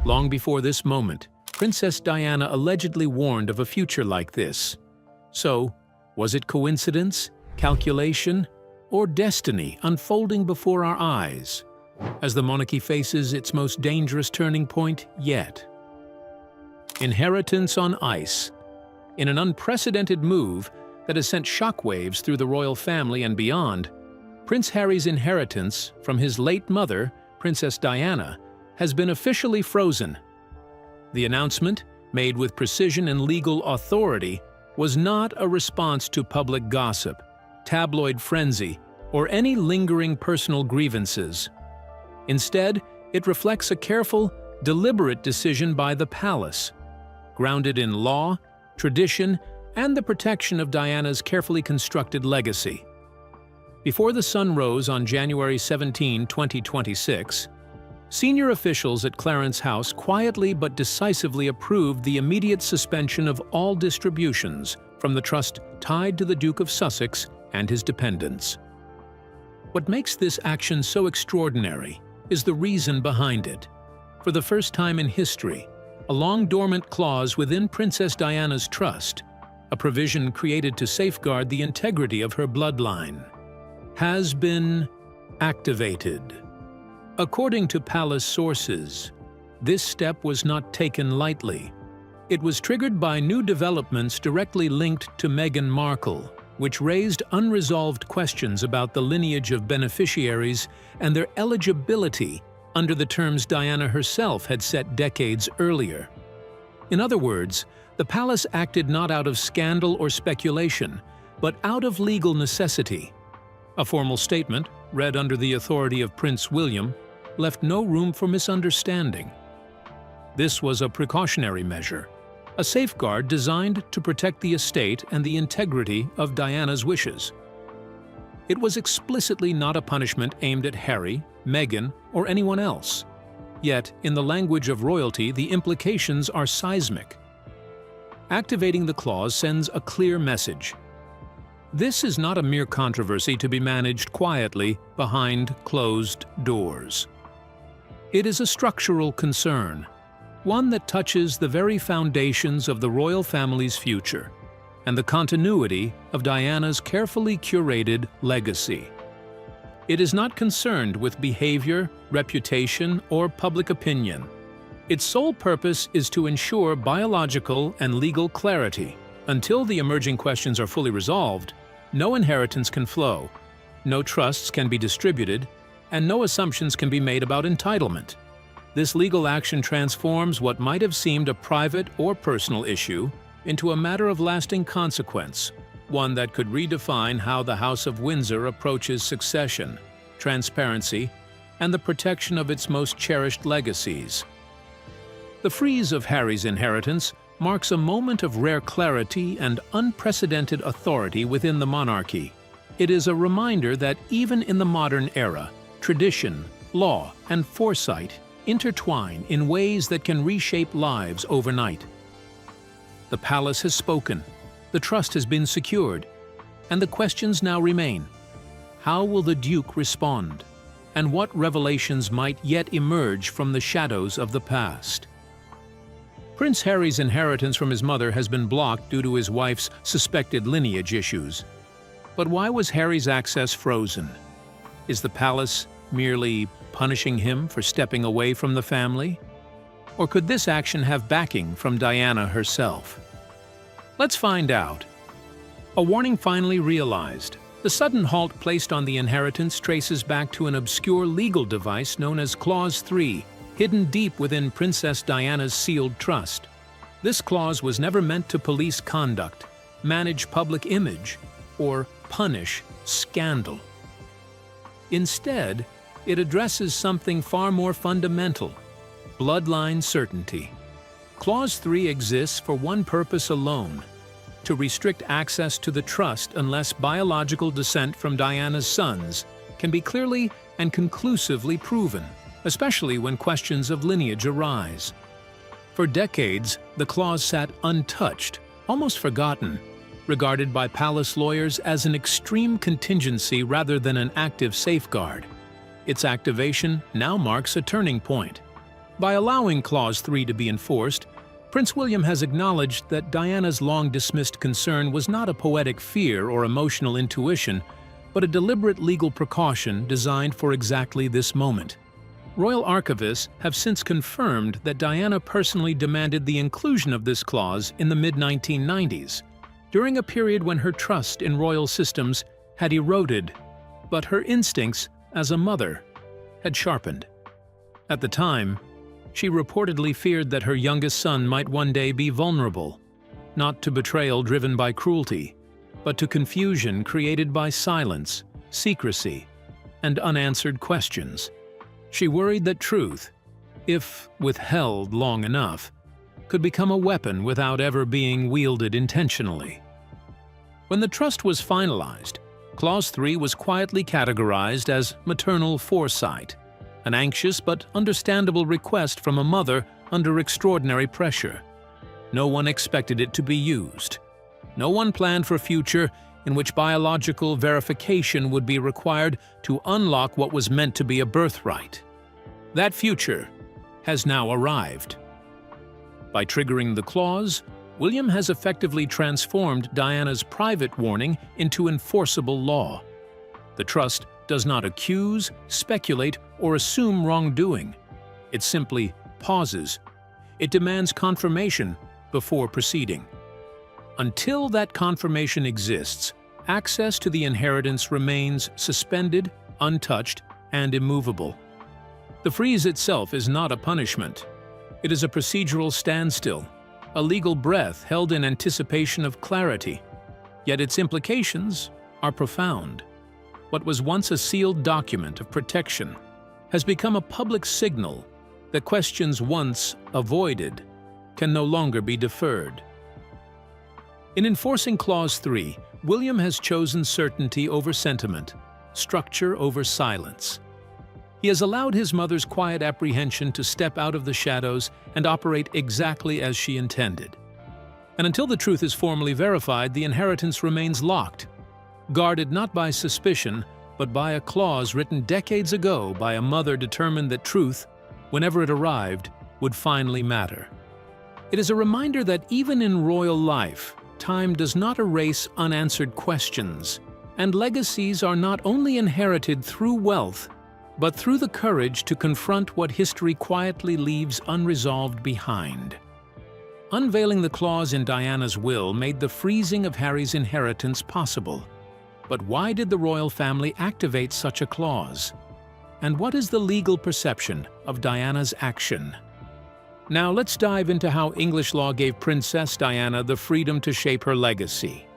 Long before this moment, Princess Diana allegedly warned of a future like this. So, was it coincidence, calculation, or destiny unfolding before our eyes, as the monarchy faces its most dangerous turning point yet? Inheritance on ice. In an unprecedented move that has sent shockwaves through the royal family and beyond, Prince Harry's inheritance from his late mother, Princess Diana, has been officially frozen. The announcement, made with precision and legal authority, was not a response to public gossip, tabloid frenzy, or any lingering personal grievances. Instead, it reflects a careful, deliberate decision by the palace, grounded in law, tradition, and the protection of Diana's carefully constructed legacy. Before the sun rose on January 17, 2026, senior officials at Clarence House quietly but decisively approved the immediate suspension of all distributions from the trust tied to the Duke of Sussex and his dependents. What makes this action so extraordinary is the reason behind it. For the first time in history, a long-dormant clause within Princess Diana's trust, a provision created to safeguard the integrity of her bloodline, has been activated. According to palace sources, this step was not taken lightly. It was triggered by new developments directly linked to Meghan Markle, which raised unresolved questions about the lineage of beneficiaries and their eligibility under the terms Diana herself had set decades earlier. In other words, the palace acted not out of scandal or speculation, but out of legal necessity. A formal statement, read under the authority of Prince William, left no room for misunderstanding. This was a precautionary measure, a safeguard designed to protect the estate and the integrity of Diana's wishes. It was explicitly not a punishment aimed at Harry, Meghan, or anyone else. Yet, in the language of royalty, the implications are seismic. Activating the clause sends a clear message. This is not a mere controversy to be managed quietly behind closed doors. It is a structural concern, one that touches the very foundations of the royal family's future and the continuity of Diana's carefully curated legacy. It is not concerned with behavior, reputation, or public opinion. Its sole purpose is to ensure biological and legal clarity. Until the emerging questions are fully resolved, no inheritance can flow, no trusts can be distributed, and no assumptions can be made about entitlement. This legal action transforms what might have seemed a private or personal issue into a matter of lasting consequence, one that could redefine how the House of Windsor approaches succession, transparency, and the protection of its most cherished legacies. The freeze of Harry's inheritance marks a moment of rare clarity and unprecedented authority within the monarchy. It is a reminder that even in the modern era, tradition, law, and foresight intertwine in ways that can reshape lives overnight. The palace has spoken, the trust has been secured, and the questions now remain. How will the Duke respond? And what revelations might yet emerge from the shadows of the past? Prince Harry's inheritance from his mother has been blocked due to his wife's suspected lineage issues. But why was Harry's access frozen? Is the palace merely punishing him for stepping away from the family? Or could this action have backing from Diana herself? Let's find out. A warning finally realized. The sudden halt placed on the inheritance traces back to an obscure legal device known as Clause 3, hidden deep within Princess Diana's sealed trust. This clause was never meant to police conduct, manage public image, or punish scandal. Instead, it addresses something far more fundamental: bloodline certainty. Clause 3 exists for one purpose alone: to restrict access to the trust unless biological descent from Diana's sons can be clearly and conclusively proven, especially when questions of lineage arise. For decades, the clause sat untouched, almost forgotten, regarded by palace lawyers as an extreme contingency rather than an active safeguard. Its activation now marks a turning point. By allowing Clause 3 to be enforced, Prince William has acknowledged that Diana's long-dismissed concern was not a poetic fear or emotional intuition, but a deliberate legal precaution designed for exactly this moment. Royal archivists have since confirmed that Diana personally demanded the inclusion of this clause in the mid-1990s, during a period when her trust in royal systems had eroded, but her instincts as a mother had sharpened. At the time, she reportedly feared that her youngest son might one day be vulnerable, not to betrayal driven by cruelty, but to confusion created by silence, secrecy, and unanswered questions. She worried that truth, if withheld long enough, could become a weapon without ever being wielded intentionally. When the trust was finalized, Clause 3 was quietly categorized as maternal foresight, an anxious but understandable request from a mother under extraordinary pressure. No one expected it to be used. No one planned for a future in which biological verification would be required to unlock what was meant to be a birthright. That future has now arrived. By triggering the clause, William has effectively transformed Diana's private warning into enforceable law. The trust does not accuse, speculate, or assume wrongdoing. It simply pauses. It demands confirmation before proceeding. Until that confirmation exists, access to the inheritance remains suspended, untouched, and immovable. The freeze itself is not a punishment. It is a procedural standstill, a legal breath held in anticipation of clarity. Yet its implications are profound. What was once a sealed document of protection has become a public signal that questions once avoided can no longer be deferred. In enforcing Clause 3, William has chosen certainty over sentiment, structure over silence. He has allowed his mother's quiet apprehension to step out of the shadows and operate exactly as she intended. And until the truth is formally verified, the inheritance remains locked, guarded not by suspicion, but by a clause written decades ago by a mother determined that truth, whenever it arrived, would finally matter. It is a reminder that even in royal life, time does not erase unanswered questions, and legacies are not only inherited through wealth, but through the courage to confront what history quietly leaves unresolved behind. Unveiling the clause in Diana's will made the freezing of Harry's inheritance possible. But why did the royal family activate such a clause? And what is the legal perception of Diana's action? Now let's dive into how English law gave Princess Diana the freedom to shape her legacy.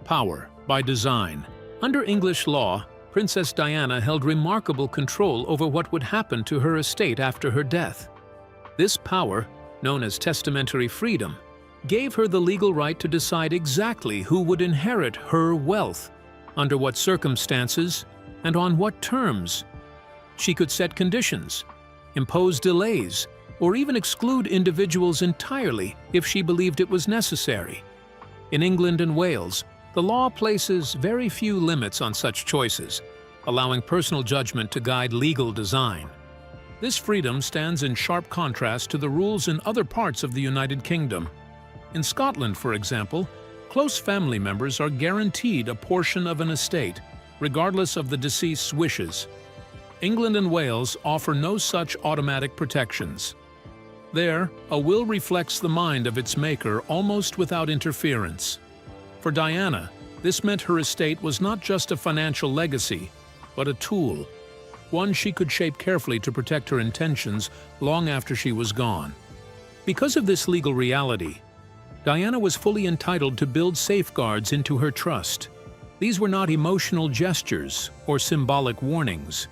Power by design. Under English law, Princess Diana held remarkable control over what would happen to her estate after her death. This power, known as testamentary freedom, gave her the legal right to decide exactly who would inherit her wealth, under what circumstances, and on what terms. She could set conditions, impose delays, or even exclude individuals entirely if she believed it was necessary. In England and Wales, the law places very few limits on such choices, allowing personal judgment to guide legal design. This freedom stands in sharp contrast to the rules in other parts of the United Kingdom. In Scotland, for example, close family members are guaranteed a portion of an estate, regardless of the deceased's wishes. England and Wales offer no such automatic protections. There, a will reflects the mind of its maker almost without interference. For Diana, this meant her estate was not just a financial legacy, but a tool, one she could shape carefully to protect her intentions long after she was gone. Because of this legal reality, Diana was fully entitled to build safeguards into her trust. These were not emotional gestures or symbolic warnings.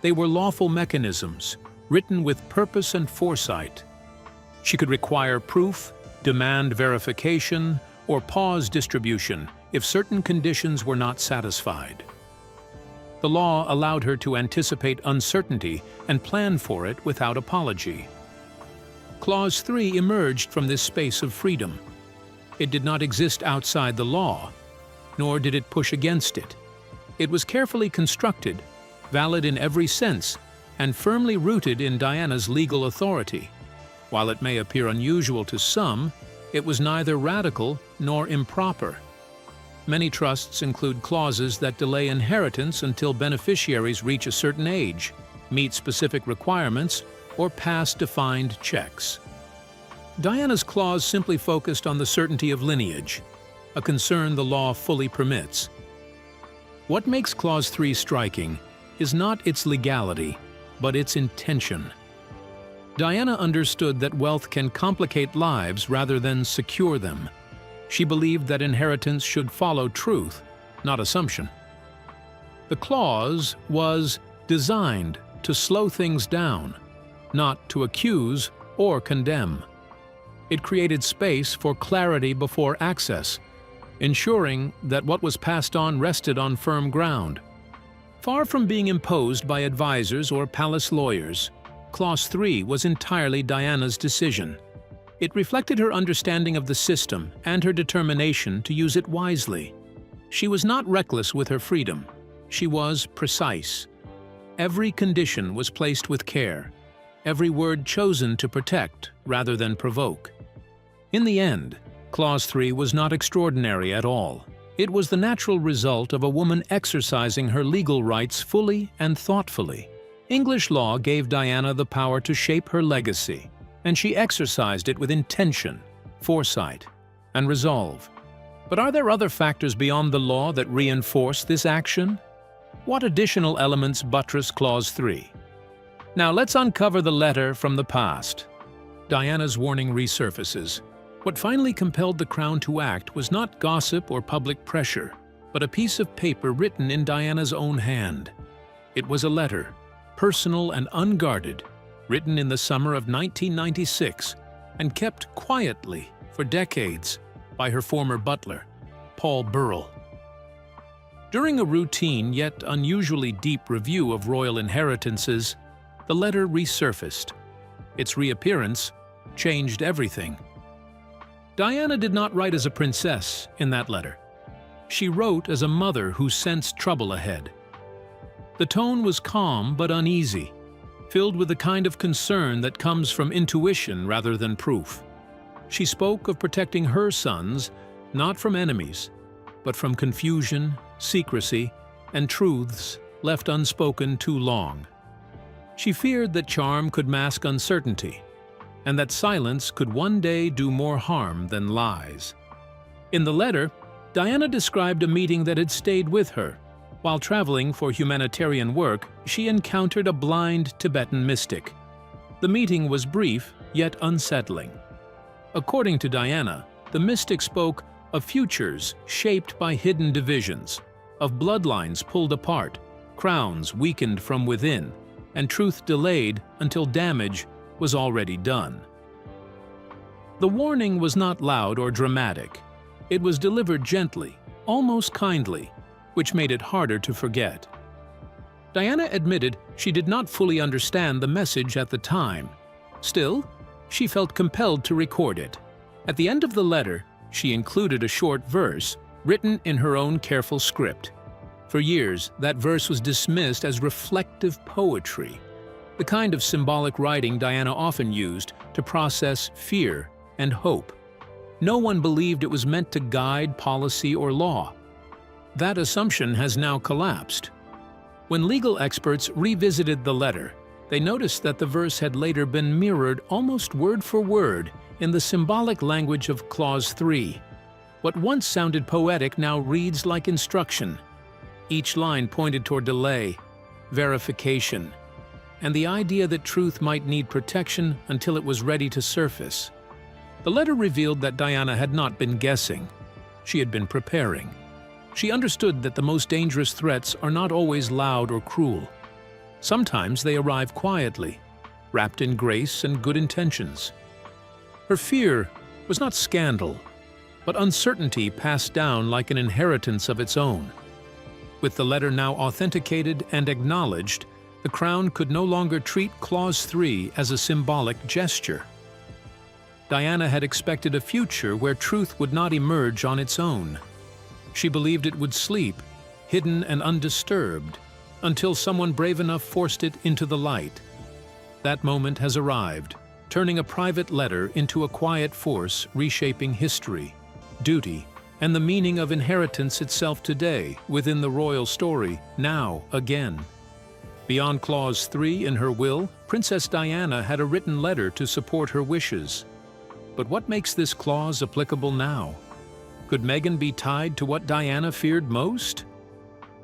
They were lawful mechanisms, written with purpose and foresight. She could require proof, demand verification, or pause distribution if certain conditions were not satisfied. The law allowed her to anticipate uncertainty and plan for it without apology. Clause 3 emerged from this space of freedom. It did not exist outside the law, nor did it push against it. It was carefully constructed, valid in every sense, and firmly rooted in Diana's legal authority. While it may appear unusual to some, it was neither radical nor improper. Many trusts include clauses that delay inheritance until beneficiaries reach a certain age, meet specific requirements, or pass defined checks. Diana's clause simply focused on the certainty of lineage, a concern the law fully permits. What makes Clause 3 striking is not its legality, but its intention. Diana understood that wealth can complicate lives rather than secure them. She believed that inheritance should follow truth, not assumption. The clause was designed to slow things down, not to accuse or condemn. It created space for clarity before access, ensuring that what was passed on rested on firm ground. Far from being imposed by advisors or palace lawyers, Clause 3 was entirely Diana's decision. It reflected her understanding of the system and her determination to use it wisely. She was not reckless with her freedom. She was precise. Every condition was placed with care, every word chosen to protect rather than provoke. In the end, Clause 3 was not extraordinary at all. It was the natural result of a woman exercising her legal rights fully and thoughtfully. English law gave Diana the power to shape her legacy, and she exercised it with intention, foresight, and resolve. But are there other factors beyond the law that reinforce this action? What additional elements buttress Clause 3? Now let's uncover the letter from the past. Diana's warning resurfaces. What finally compelled the Crown to act was not gossip or public pressure, but a piece of paper written in Diana's own hand. It was a letter, personal and unguarded, written in the summer of 1996 and kept quietly for decades by her former butler, Paul Burrell. During a routine yet unusually deep review of royal inheritances, the letter resurfaced. Its reappearance changed everything. Diana did not write as a princess in that letter. She wrote as a mother who sensed trouble ahead. The tone was calm but uneasy, filled with the kind of concern that comes from intuition rather than proof. She spoke of protecting her sons, not from enemies, but from confusion, secrecy, and truths left unspoken too long. She feared that charm could mask uncertainty, and that silence could one day do more harm than lies. In the letter, Diana described a meeting that had stayed with her. While traveling for humanitarian work, she encountered a blind Tibetan mystic. The meeting was brief, yet unsettling. According to Diana, the mystic spoke of futures shaped by hidden divisions, of bloodlines pulled apart, crowns weakened from within, and truth delayed until damage was already done. The warning was not loud or dramatic. It was delivered gently, almost kindly, which made it harder to forget. Diana admitted she did not fully understand the message at the time. Still, she felt compelled to record it. At the end of the letter, she included a short verse written in her own careful script. For years, that verse was dismissed as reflective poetry, the kind of symbolic writing Diana often used to process fear and hope. No one believed it was meant to guide policy or law. That assumption has now collapsed. When legal experts revisited the letter, they noticed that the verse had later been mirrored almost word for word in the symbolic language of Clause 3. What once sounded poetic now reads like instruction. Each line pointed toward delay, verification, and the idea that truth might need protection until it was ready to surface. The letter revealed that Diana had not been guessing. She had been preparing. She understood that the most dangerous threats are not always loud or cruel. Sometimes they arrive quietly, wrapped in grace and good intentions. Her fear was not scandal, but uncertainty passed down like an inheritance of its own. With the letter now authenticated and acknowledged, the Crown could no longer treat Clause 3 as a symbolic gesture. Diana had expected a future where truth would not emerge on its own. She believed it would sleep, hidden and undisturbed, until someone brave enough forced it into the light. That moment has arrived, turning a private letter into a quiet force reshaping history, duty, and the meaning of inheritance itself today within the royal story, now again. Beyond Clause 3 in her will, Princess Diana had a written letter to support her wishes. But what makes this clause applicable now? Could Meghan be tied to what Diana feared most?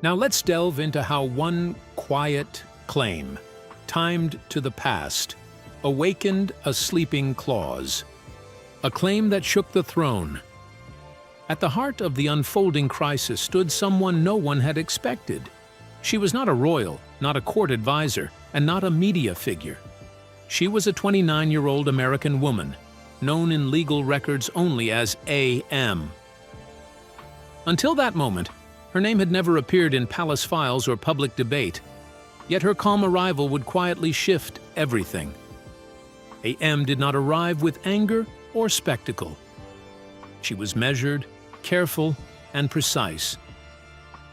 Now let's delve into how one quiet claim, timed to the past, awakened a sleeping clause. A claim that shook the throne. At the heart of the unfolding crisis stood someone no one had expected. She was not a royal, not a court advisor, and not a media figure. She was a 29-year-old American woman, known in legal records only as A.M. Until that moment, her name had never appeared in palace files or public debate, yet her calm arrival would quietly shift everything. A.M. did not arrive with anger or spectacle. She was measured, careful, and precise.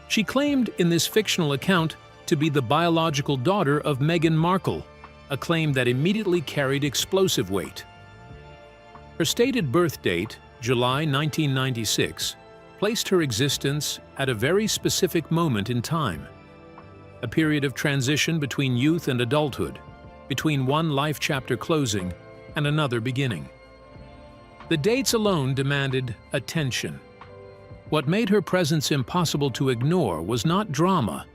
She claimed in this fictional account to be the biological daughter of Meghan Markle, a claim that immediately carried explosive weight. Her stated birth date, July 1996, placed her existence at a very specific moment in time, a period of transition between youth and adulthood, between one life chapter closing and another beginning. The dates alone demanded attention. What made her presence impossible to ignore was not drama,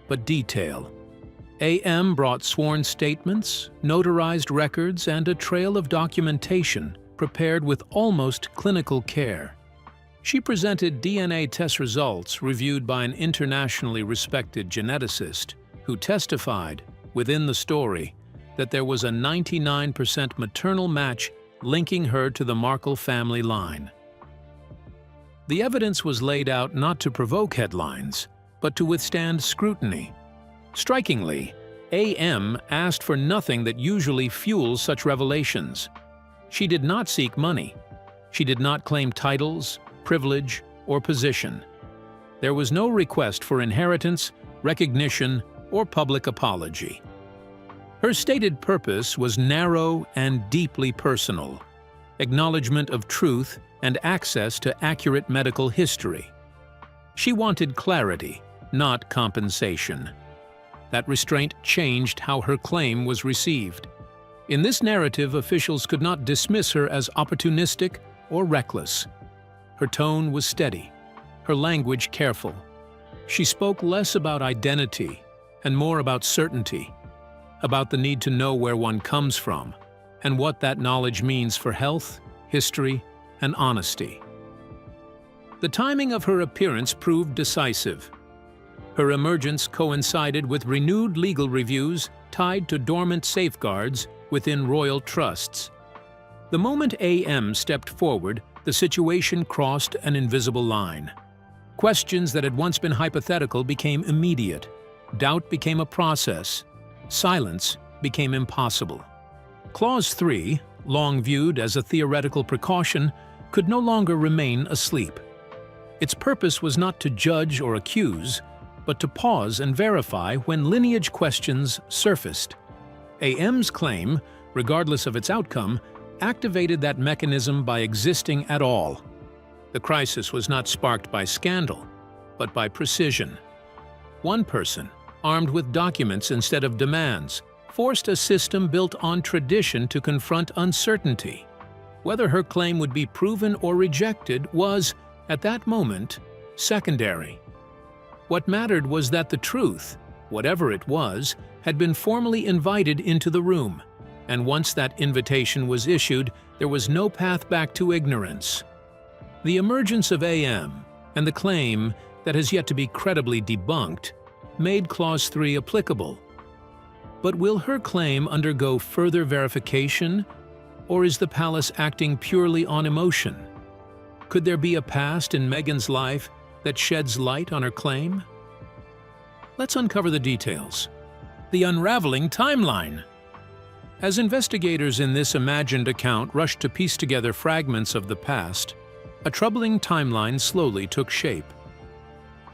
but detail. A.M. brought sworn statements, notarized records, and a trail of documentation prepared with almost clinical care. She presented DNA test results reviewed by an internationally respected geneticist who testified, within the story, that there was a 99% maternal match linking her to the Markle family line. The evidence was laid out not to provoke headlines, but to withstand scrutiny. Strikingly, A.M. asked for nothing that usually fuels such revelations. She did not seek money. She did not claim titles, privilege, or position. There was no request for inheritance, recognition, or public apology. Her stated purpose was narrow and deeply personal: acknowledgement of truth and access to accurate medical history. She wanted clarity, not compensation. That restraint changed how her claim was received. In this narrative, officials could not dismiss her as opportunistic or reckless. Her tone was steady, her language careful. She spoke less about identity and more about certainty, about the need to know where one comes from and what that knowledge means for health, history, and honesty. The timing of her appearance proved decisive. Her emergence coincided with renewed legal reviews tied to dormant safeguards within royal trusts. The moment A.M. stepped forward, the situation crossed an invisible line. Questions that had once been hypothetical became immediate. Doubt became a process. Silence became impossible. Clause 3, long viewed as a theoretical precaution, could no longer remain asleep. Its purpose was not to judge or accuse, but to pause and verify when lineage questions surfaced. A.M.'s claim, regardless of its outcome, activated that mechanism by existing at all. The crisis was not sparked by scandal, but by precision. One person, armed with documents instead of demands, forced a system built on tradition to confront uncertainty. Whether her claim would be proven or rejected was, at that moment, secondary. What mattered was that the truth, whatever it was, had been formally invited into the room, and once that invitation was issued, there was no path back to ignorance. The emergence of A.M. and the claim that has yet to be credibly debunked made Clause 3 applicable. But will her claim undergo further verification, or is the palace acting purely on emotion? Could there be a past in Meghan's life that sheds light on her claim? Let's uncover the details. The unraveling timeline. As investigators in this imagined account rushed to piece together fragments of the past, a troubling timeline slowly took shape.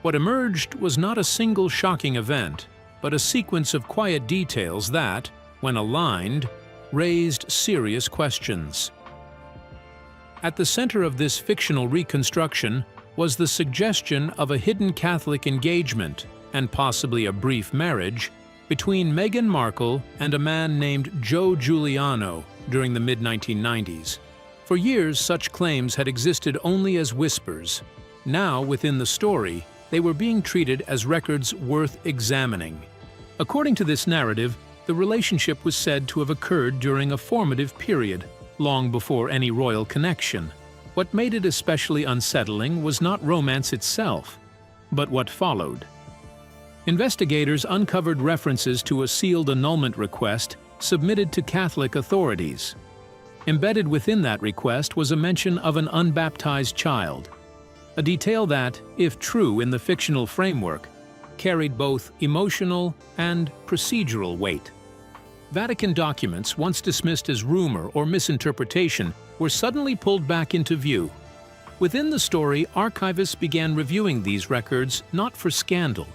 What emerged was not a single shocking event, but a sequence of quiet details that, when aligned, raised serious questions. At the center of this fictional reconstruction was the suggestion of a hidden Catholic engagement, and possibly a brief marriage, between Meghan Markle and a man named Joe Giuliano during the mid-1990s. For years, such claims had existed only as whispers. Now, within the story, they were being treated as records worth examining. According to this narrative, the relationship was said to have occurred during a formative period, long before any royal connection. What made it especially unsettling was not romance itself, but what followed. Investigators uncovered references to a sealed annulment request submitted to Catholic authorities. Embedded within that request was a mention of an unbaptized child, a detail that, if true in the fictional framework, carried both emotional and procedural weight. Vatican documents, once dismissed as rumor or misinterpretation, were suddenly pulled back into view. Within the story, archivists began reviewing these records not for scandal,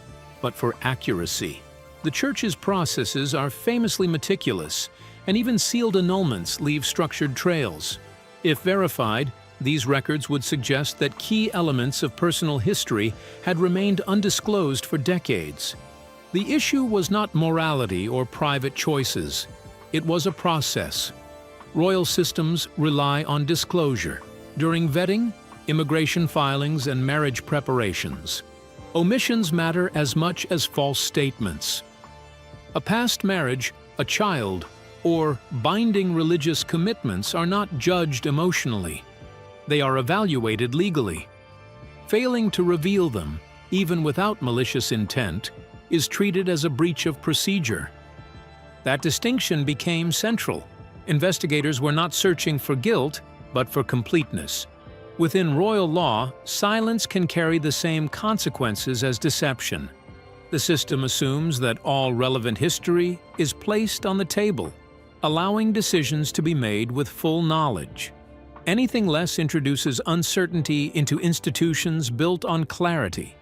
but for accuracy. The Church's processes are famously meticulous, and even sealed annulments leave structured trails. If verified, these records would suggest that key elements of personal history had remained undisclosed for decades. The issue was not morality or private choices. It was a process. Royal systems rely on disclosure during vetting, immigration filings, and marriage preparations. Omissions matter as much as false statements. A past marriage, a child, or binding religious commitments are not judged emotionally. They are evaluated legally. Failing to reveal them, even without malicious intent, is treated as a breach of procedure. That distinction became central. Investigators were not searching for guilt, but for completeness. Within royal law, silence can carry the same consequences as deception. The system assumes that all relevant history is placed on the table, allowing decisions to be made with full knowledge. Anything less introduces uncertainty into institutions built on clarity.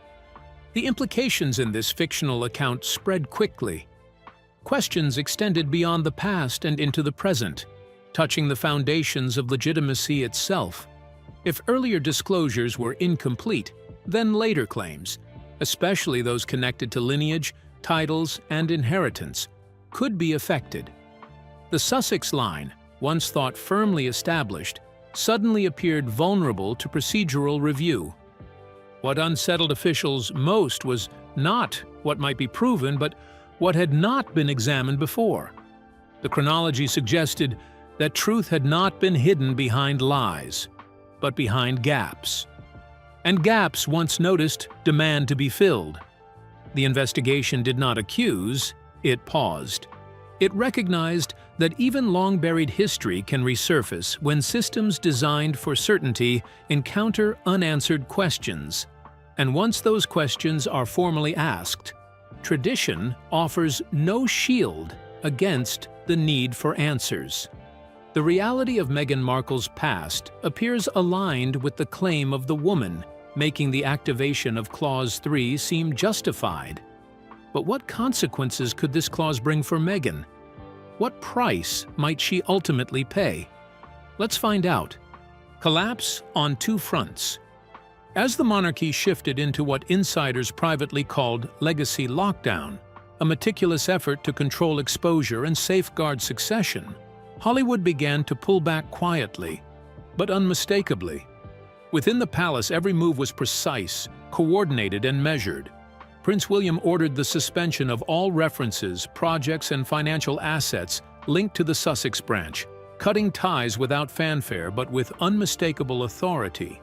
The implications in this fictional account spread quickly. Questions extended beyond the past and into the present, touching the foundations of legitimacy itself. If earlier disclosures were incomplete, then later claims, especially those connected to lineage, titles, and inheritance, could be affected. The Sussex line, once thought firmly established, suddenly appeared vulnerable to procedural review. What unsettled officials most was not what might be proven, but what had not been examined before. The chronology suggested that truth had not been hidden behind lies, but behind gaps. And gaps, once noticed, demand to be filled. The investigation did not accuse, it paused. It recognized that even long-buried history can resurface when systems designed for certainty encounter unanswered questions. And once those questions are formally asked, tradition offers no shield against the need for answers. The reality of Meghan Markle's past appears aligned with the claim of the woman, making the activation of Clause 3 seem justified. But what consequences could this clause bring for Meghan? What price might she ultimately pay? Let's find out. Collapse on two fronts. As the monarchy shifted into what insiders privately called legacy lockdown, a meticulous effort to control exposure and safeguard succession, Hollywood began to pull back quietly, but unmistakably. Within the palace, every move was precise, coordinated, and measured. Prince William ordered the suspension of all references, projects, and financial assets linked to the Sussex branch, cutting ties without fanfare but with unmistakable authority.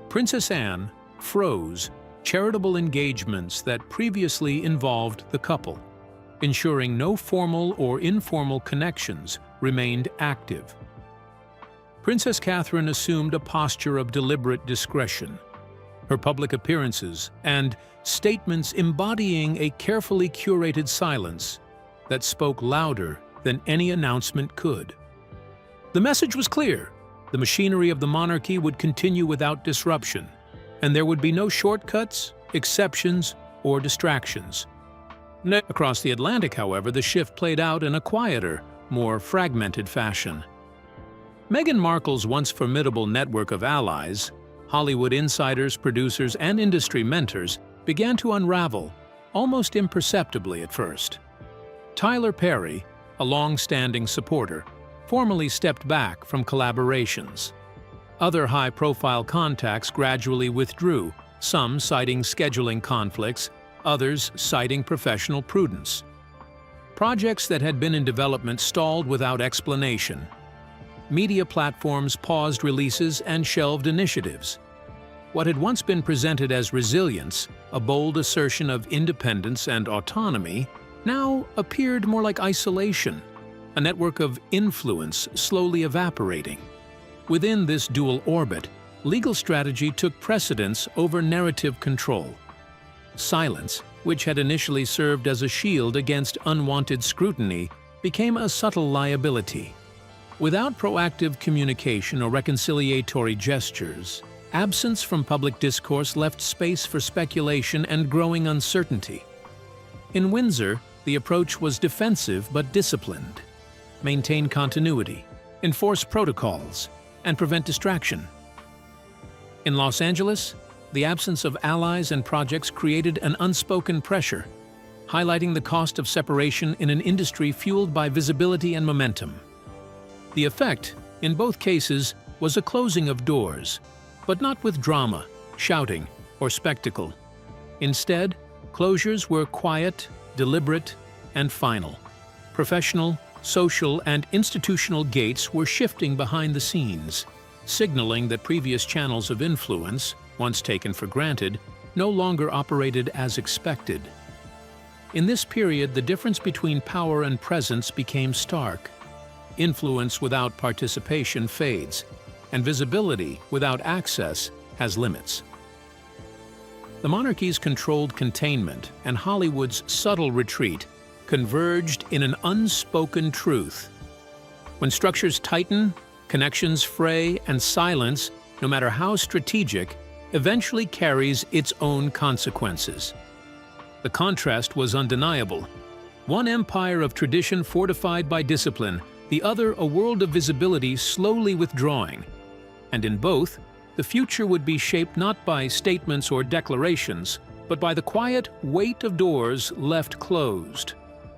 Princess Anne froze charitable engagements that previously involved the couple, ensuring no formal or informal connections remained active. Princess Catherine assumed a posture of deliberate discretion. Her public appearances and statements embodying a carefully curated silence that spoke louder than any announcement could. The message was clear: the machinery of the monarchy would continue without disruption, and there would be no shortcuts, exceptions, or distractions. Across the Atlantic, however, the shift played out in a quieter, more fragmented fashion. Meghan Markle's once formidable network of allies, Hollywood insiders, producers, and industry mentors, began to unravel, almost imperceptibly at first. Tyler Perry, a long-standing supporter, formally stepped back from collaborations. Other high-profile contacts gradually withdrew, some citing scheduling conflicts, others citing professional prudence. Projects that had been in development stalled without explanation. Media platforms paused releases and shelved initiatives. What had once been presented as resilience, a bold assertion of independence and autonomy, now appeared more like isolation, a network of influence slowly evaporating. Within this dual orbit, legal strategy took precedence over narrative control. Silence, which had initially served as a shield against unwanted scrutiny, became a subtle liability. Without proactive communication or reconciliatory gestures, absence from public discourse left space for speculation and growing uncertainty. In Windsor, the approach was defensive but disciplined. Maintain continuity, enforce protocols, and prevent distraction. In Los Angeles, the absence of allies and projects created an unspoken pressure, highlighting the cost of separation in an industry fueled by visibility and momentum. The effect, in both cases, was a closing of doors, but not with drama, shouting, or spectacle. Instead, closures were quiet, deliberate, and final. Professional, social, and institutional gates were shifting behind the scenes, signaling that previous channels of influence, once taken for granted, no longer operated as expected. In this period, the difference between power and presence became stark. Influence without participation fades, and visibility without access has limits. The monarchy's controlled containment and Hollywood's subtle retreat converged in an unspoken truth. When structures tighten, connections fray, and silence, no matter how strategic, eventually carries its own consequences. The contrast was undeniable. One empire of tradition fortified by discipline, the other a world of visibility slowly withdrawing. And in both, the future would be shaped not by statements or declarations, but by the quiet weight of doors left closed.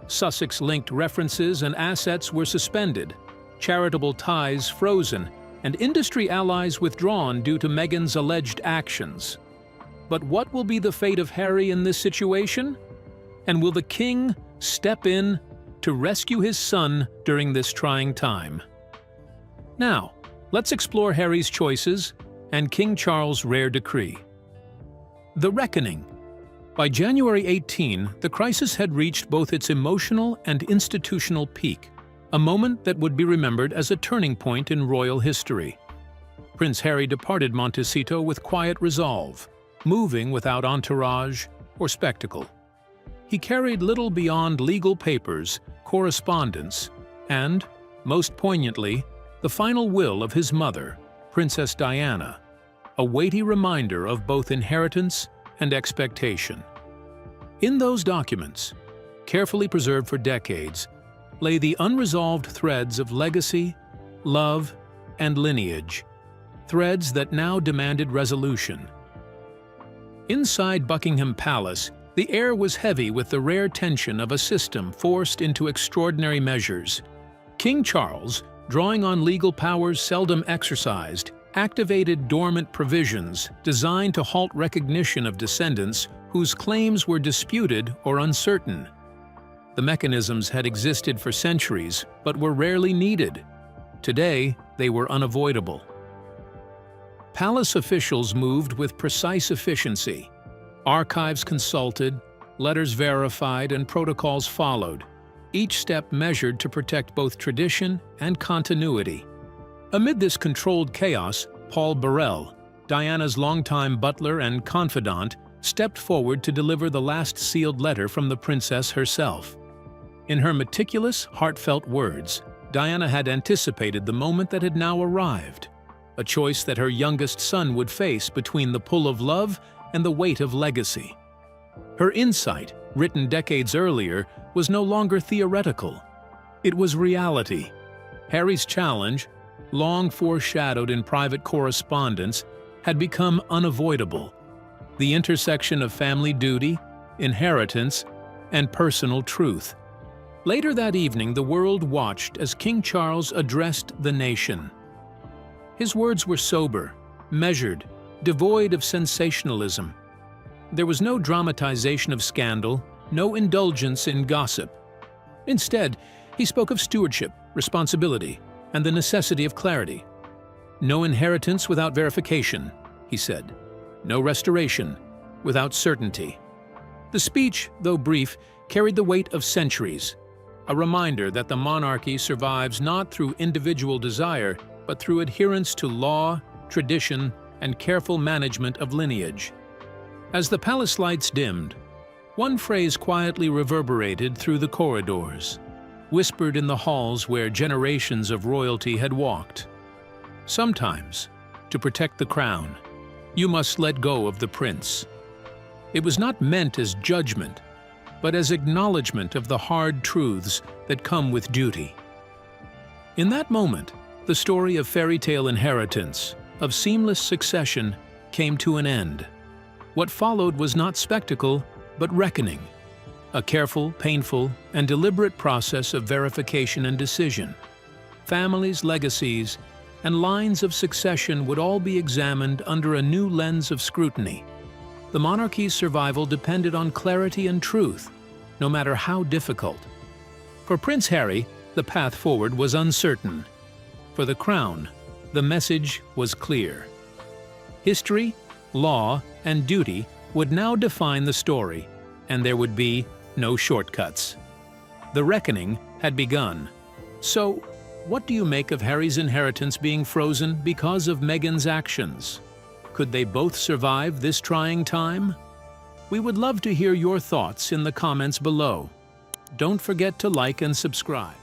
Sussex-linked references and assets were suspended, charitable ties frozen, and industry allies withdrawn due to Meghan's alleged actions. But what will be the fate of Harry in this situation? And will the king step in to rescue his son during this trying time? Now, let's explore Harry's choices and King Charles' rare decree. The Reckoning. By January 18, the crisis had reached both its emotional and institutional peak, a moment that would be remembered as a turning point in royal history. Prince Harry departed Montecito with quiet resolve, moving without entourage or spectacle. He carried little beyond legal papers, correspondence, and, most poignantly, the final will of his mother, Princess Diana, a weighty reminder of both inheritance and expectation. In those documents, carefully preserved for decades, lay the unresolved threads of legacy, love, and lineage, threads that now demanded resolution. Inside Buckingham Palace, the air was heavy with the rare tension of a system forced into extraordinary measures. King Charles, drawing on legal powers seldom exercised, activated dormant provisions designed to halt recognition of descendants whose claims were disputed or uncertain. The mechanisms had existed for centuries, but were rarely needed. Today, they were unavoidable. Palace officials moved with precise efficiency. Archives consulted, letters verified, and protocols followed, each step measured to protect both tradition and continuity. Amid this controlled chaos, Paul Burrell, Diana's longtime butler and confidant, stepped forward to deliver the last sealed letter from the princess herself. In her meticulous, heartfelt words, Diana had anticipated the moment that had now arrived, a choice that her youngest son would face between the pull of love and the weight of legacy. Her insight, written decades earlier, was no longer theoretical. It was reality. Harry's challenge, long foreshadowed in private correspondence, had become unavoidable. The intersection of family duty, inheritance, and personal truth. Later that evening, the world watched as King Charles addressed the nation. His words were sober, measured, devoid of sensationalism. There was no dramatization of scandal, no indulgence in gossip. Instead, he spoke of stewardship, responsibility, and the necessity of clarity. No inheritance without verification, he said. No restoration without certainty. The speech, though brief, carried the weight of centuries, a reminder that the monarchy survives not through individual desire, but through adherence to law, tradition, and careful management of lineage. As the palace lights dimmed, one phrase quietly reverberated through the corridors, whispered in the halls where generations of royalty had walked. Sometimes, to protect the crown, you must let go of the prince. It was not meant as judgment, but as acknowledgement of the hard truths that come with duty. In that moment, the story of fairy tale inheritance, of seamless succession, came to an end. What followed was not spectacle, but reckoning, a careful, painful, and deliberate process of verification and decision. Families, legacies, and lines of succession would all be examined under a new lens of scrutiny. The monarchy's survival depended on clarity and truth, no matter how difficult. For Prince Harry, the path forward was uncertain. For the crown, the message was clear. History, law, and duty would now define the story, and there would be no shortcuts. The reckoning had begun. So, what do you make of Harry's inheritance being frozen because of Meghan's actions? Could they both survive this trying time? We would love to hear your thoughts in the comments below. Don't forget to like and subscribe.